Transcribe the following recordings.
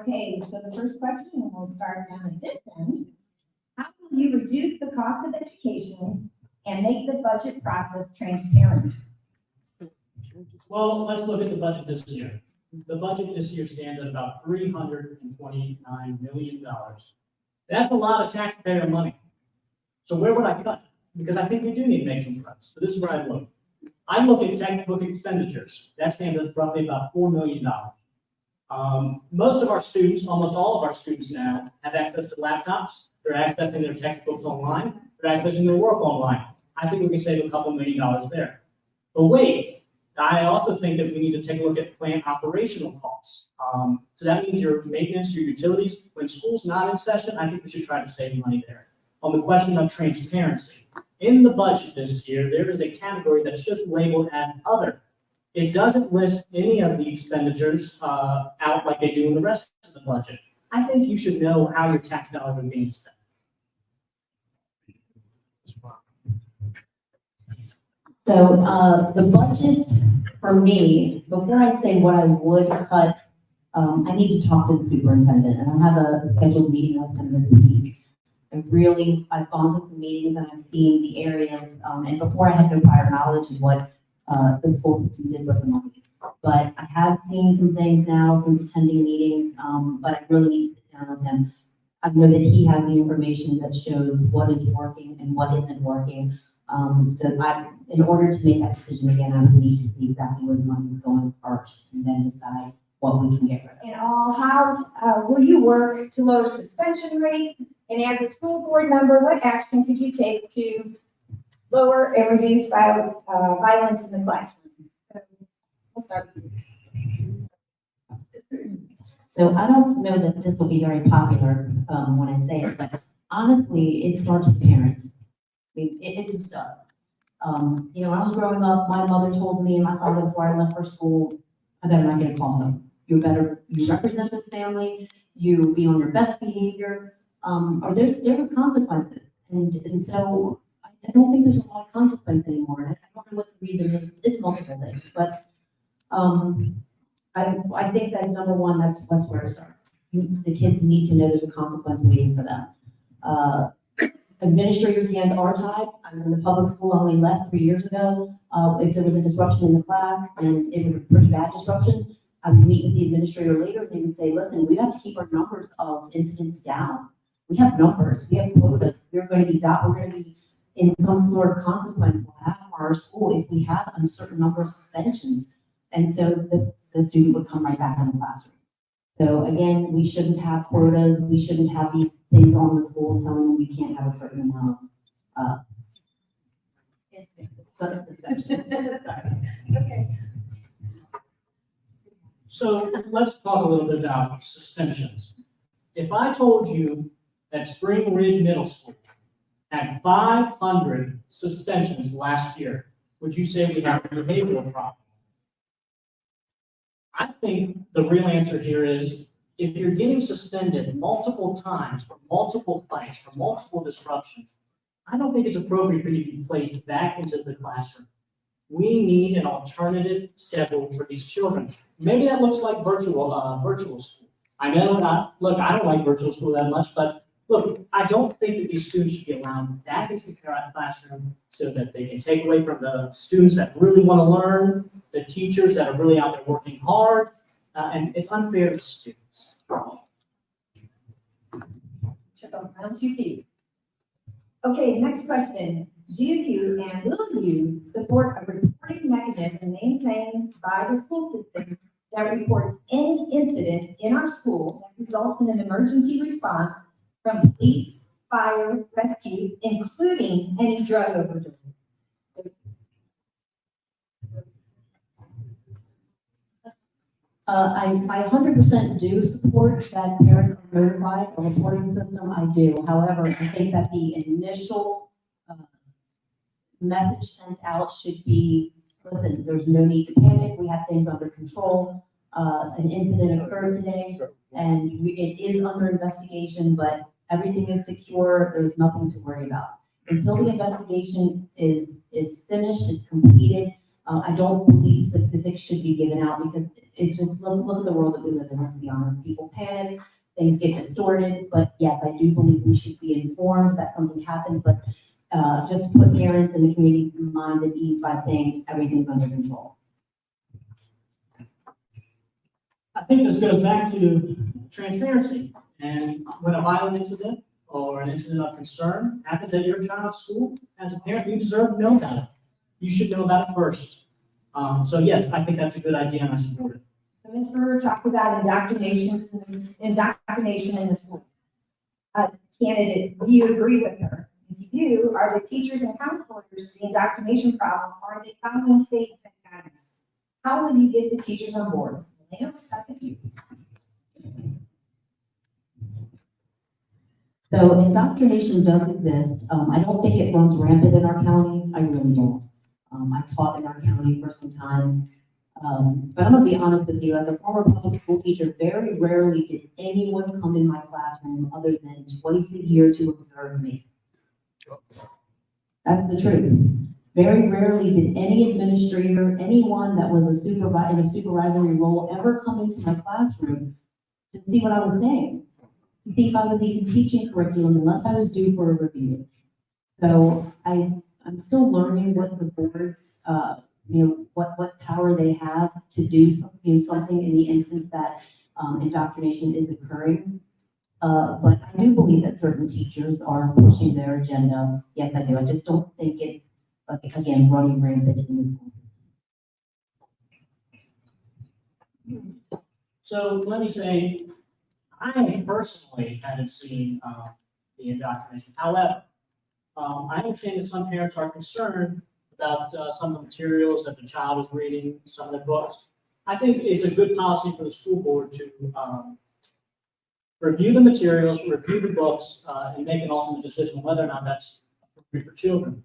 Okay, so the first question, and we'll start down at this end. How will you reduce the cost of education and make the budget process transparent? Well, let's look at the budget this year. The budget this year stands at about $329 million. That's a lot of taxpayer money. So where would I cut? Because I think we do need to make some cuts. So this is where I look. I look at textbook expenditures. That stands at roughly about $4 million. Most of our students, almost all of our students now, have access to laptops. They're accessing their textbooks online. They're accessing their work online. I think we can save a couple $1 million there. But wait, I also think that we need to take a look at plant operational costs. So that means your maintenance, your utilities. When school's not in session, I think we should try to save money there. On the question of transparency, in the budget this year, there is a category that's just labeled as other. It doesn't list any of the expenditures out like they do in the rest of the budget. I think you should know how your tax dollars are being spent. So the budget for me, before I say what I would cut, I need to talk to the superintendent, and I have a scheduled meeting with him this week. I've gone to some meetings and I've seen the areas, and before I had no prior knowledge of what the school system did with the money. But I have seen some things now since attending meetings, but I really need to sit down with him. I know that he has the information that shows what is working and what isn't working. In order to make that decision again, I would need to see exactly where the money is going first and then decide what we can get rid of. And how will you work to lower suspension rates? And as a school board member, what action could you take to lower and reduce violence in the classroom? So we'll start with you. So I don't know that this will be very popular when I say it, but honestly, it starts with parents. I mean, it just does. When I was growing up, my mother told me and my father before I left for school, I better not get a call home. You represent this family, you be on your best behavior, or there was consequences. And so I don't think there's a lot of consequence anymore. I don't know what the reason is. It's multiple things, but I think that number one, that's where it starts. The kids need to know there's a consequence waiting for them. Administrators' hands are tied. I was in the public school, I only left 3 years ago. If there was a disruption in the class and it was a pretty bad disruption, I would meet with the administrator later and they would say, listen, we have to keep our numbers of incidents down. We have numbers, we have quotas. We're going to be in some sort of consequence we'll have for our school if we have a certain number of suspensions. And so the student would come right back in the classroom. So again, we shouldn't have quotas. We shouldn't have these things on the schools telling them you can't have a certain amount of Okay. So let's talk a little bit about suspensions. If I told you that Spring Ridge Middle School had 500 suspensions last year, would you say we have a behavioral problem? I think the real answer here is if you're getting suspended multiple times for multiple fights, for multiple disruptions, I don't think it's appropriate for you to be placed back into the classroom. We need an alternative schedule for these children. Maybe that looks like virtual school. I know I don't like virtual school that much, but look, I don't think that these students should be allowed back into the classroom so that they can take away from the students that really want to learn, the teachers that are really out there working hard, and it's unfair to students. Round 2 feet. Okay, next question. Do you and will you support a reporting mechanism maintained by the school system that reports any incident in our school that results in an emergency response from police, fire, rescue, including any drug overdose? I 100% do support that parents are notified, a reporting system, I do. However, I think that the initial message sent out should be, listen, there's no need to panic, we have things under control. An incident occurred today, and it is under investigation, but everything is secure, there's nothing to worry about. Until the investigation is finished, it's completed, I don't believe statistics should be given out because it's just, look at the world that we live in, let's be honest. People panic, things get distorted, but yes, I do believe we should be informed that something happened, but just put parents and the community's mind at ease by saying everything's under control. I think this goes back to transparency. And when a violent incident or an incident of concern happens at your child's school, as a parent, you deserve to know about it. You should know about it first. So yes, I think that's a good idea and I support it. So Ms. Brewer talked about indoctrination in the school. Candidates, do you agree with her? If you do, are the teachers and counselors the indoctrination problem, or are they following state guidance? How will you get the teachers on board? They don't start with you. So indoctrination does exist. I don't think it runs rampant in our county. I really don't. I taught in our county for some time. But I'm gonna be honest with you, as a former public school teacher, very rarely did anyone come in my classroom other than twice a year to observe me. That's the truth. Very rarely did any administrator, anyone that was in a supervisory role ever come into my classroom to see what I was saying, to see if I was even teaching curriculum unless I was due for a review. So I'm still learning what the boards, what power they have to do something in the instance that indoctrination is occurring. But I do believe that certain teachers are pushing their agenda. Yes, I do. I just don't think it's, again, running rampant in the schools. So let me say, I personally haven't seen the indoctrination. However, I understand that some parents are concerned about some of the materials that the child is reading, some of the books. I think it's a good policy for the school board to review the materials, review the books, and make an ultimate decision whether or not that's appropriate for children.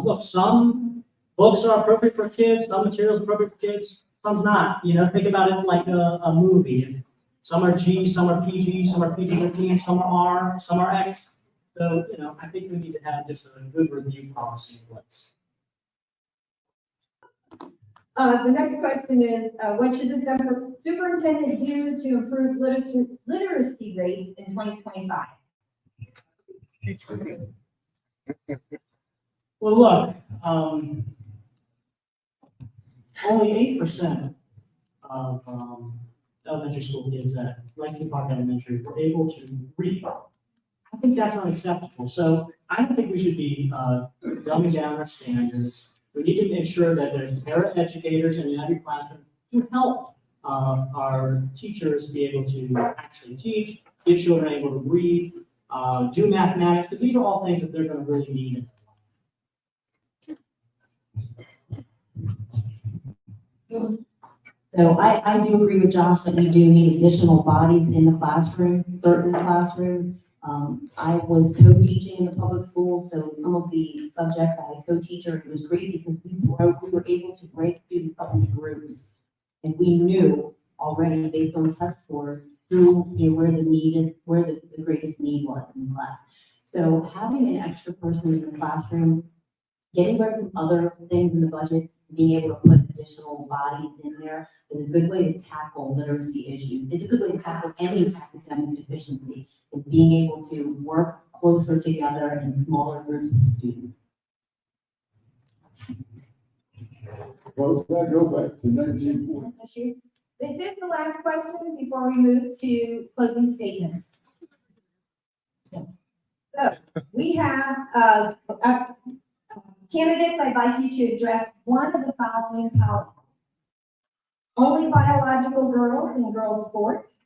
Look, some books are appropriate for kids, some materials are appropriate for kids, some's not. Think about it like a movie. Some are G, some are PG, some are PG-13, some are R, some are X. So, I think we need to have just a good review policy in place. The next question is, what should the superintendent do to improve literacy rates in 2025? Well, look, only 8% of elementary school kids at Lincoln Park Elementary were able to read. I think that's unacceptable. So I don't think we should be dumbing down our standards. We need to make sure that there's para-educators in every classroom to help our teachers be able to actually teach, get children able to read, do mathematics, because these are all things that they're going to really need in their life. So I do agree with Josh that we do need additional bodies in the classrooms, certain classrooms. I was co-teaching in the public schools, so some of the subjects I had co-teacher, it was great because we were able to break students up into groups. And we knew already based on test scores where the need is, where the greatest need was in the class. So having an extra person in the classroom, getting rid of some other things in the budget, being able to put additional bodies in there is a good way to tackle literacy issues. It's a good way to tackle any academic deficiency, is being able to work closer together in smaller groups with students. Well, can I go back to 1940? This is the last question before we move to closing statements. So we have candidates. I'd like you to address one of the following policies. Only biological girls in girls' sports.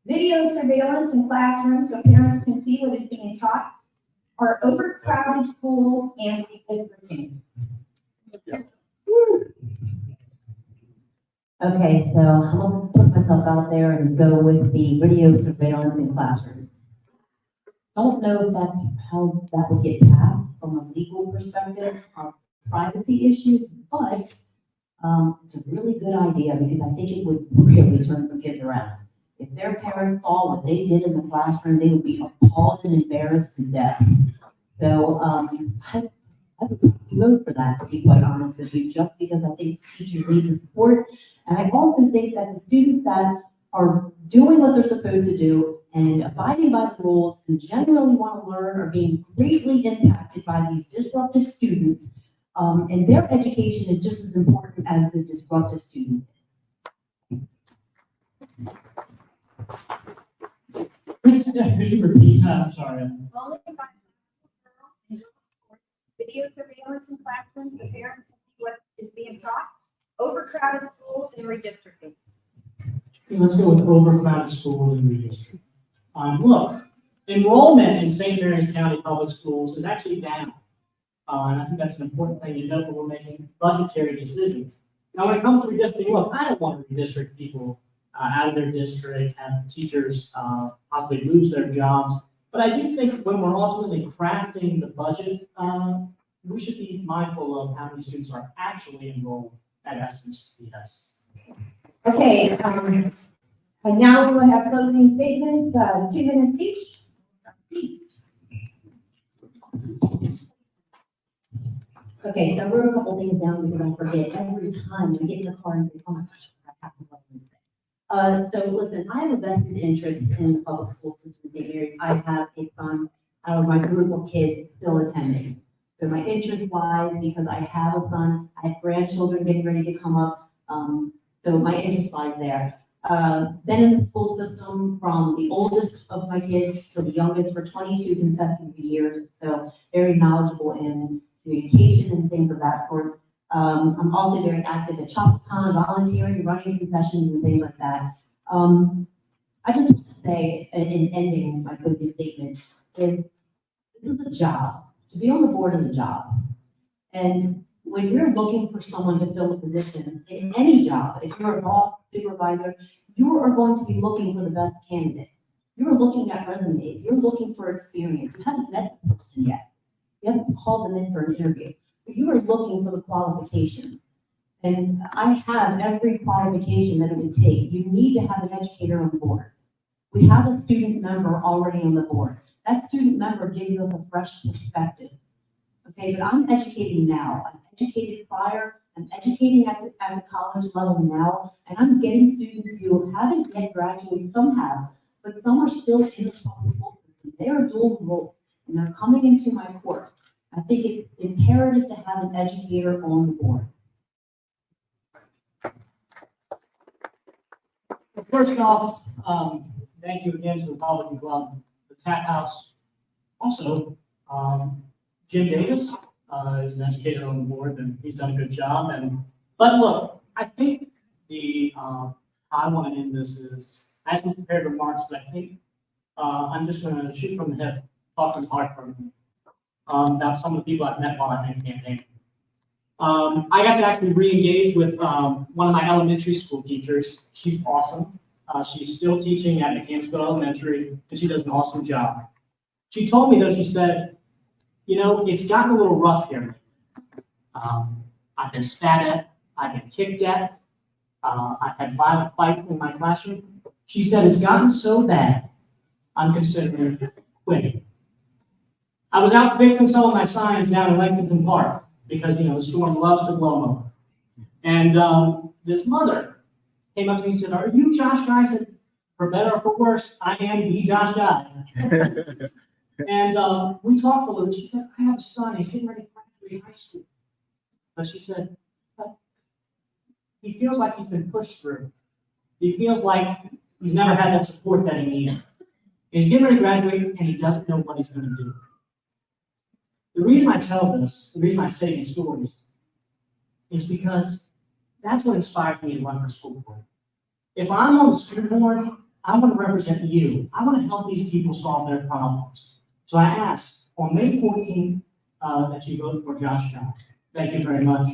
Video surveillance in classrooms so parents can see what is being taught. Or overcrowded schools and redistricting. Okay, so I'm gonna put myself out there and go with the video surveillance in classrooms. I don't know if that's how that would get passed from a legal perspective of privacy issues, but it's a really good idea because I think it would really turn some kids around. If their parents saw what they did in the classroom, they would be appalled and embarrassed to death. So I I would vote for that, to be quite honest with you, just because I think teachers need the support. And I also think that the students that are doing what they're supposed to do and abiding by the rules and generally want to learn are being greatly impacted by these disruptive students. And their education is just as important as the disruptive students. Could you repeat that? I'm sorry. Only by video surveillance in classrooms, the parents can see what is being taught, overcrowded schools and redistricting. Let's go with overcrowded schools and redistricting. Look, enrollment in St. Mary's County Public Schools is actually down. And I think that's an important thing to note when we're making budgetary decisions. Now, when it comes to redistricting, look, I don't want to redistrict people out of their district, have teachers possibly lose their jobs. But I do think when we're ultimately crafting the budget, we should be mindful of how many students are actually enrolled at SMCS. Okay, and now we will have closing statements, 2 minutes each. Okay, so I wrote a couple things down because I forget every time I get in the car and think, oh my gosh, I have to say. So listen, I have a vested interest in the public school system in St. Mary's. I have a son out of my group of kids still attending. So my interest lies because I have a son, I have grandchildren getting ready to come up. So my interest lies there. Been in the school system from the oldest of my kids to the youngest for 22 consecutive years. So very knowledgeable in communication and things of that sort. I'm also very active at ChopsCon, volunteering, running concessions and things like that. I just want to say, in ending my closing statement, is this is a job. To be on the board is a job. And when you're looking for someone to fill a position in any job, if you're a boss, supervisor, you are going to be looking for the best candidate. You're looking at resumes, you're looking for experience. You haven't met the person yet. You haven't called them in for an interview, but you are looking for the qualifications. And I have every qualification that it would take. You need to have an educator on the board. We have a student member already on the board. That student member gives us a fresh perspective. Okay, but I'm educating now. I'm educated prior, I'm educating at the college level now, and I'm getting students who haven't yet graduated, some have, but some are still in the public school system. They are dual enrolled, and they're coming into my course. I think it's imperative to have an educator on the board. Well, first off, thank you again to the Republican Club, the Tap House. Also, Jim Davis is an educator on the board, and he's done a good job. But look, I think how I want to end this is, I have some prepared remarks, but I think I'm just going to shoot from the hip, talk from the heart for a minute, about some of the people I've met while I've been campaigning. I got to actually re-engage with one of my elementary school teachers. She's awesome. She's still teaching at Mechanicsville Elementary, and she does an awesome job. She told me, though, she said, you know, it's gotten a little rough here. I've been spat at, I've been kicked at, I've had violent fights in my classroom. She said, it's gotten so bad, I'm considering quitting. I was out fixing some of my signs down in Lexington Park because, you know, the storm loves to blow them over. And this mother came up to me and said, are you Josh Guy? I said, for better or for worse, I am the Josh Guy. And we talked a little. She said, I have a son. He's getting ready to graduate high school. But she said, but he feels like he's been pushed through. He feels like he's never had that support that he needed. He's getting ready to graduate, and he doesn't know what he's going to do. The reason I tell this, the reason I say these stories, is because that's what inspires me to run for school board. If I'm on the school board, I want to represent you. I want to help these people solve their problems. So I ask on May 14th that you vote for Josh Guy. Thank you very much.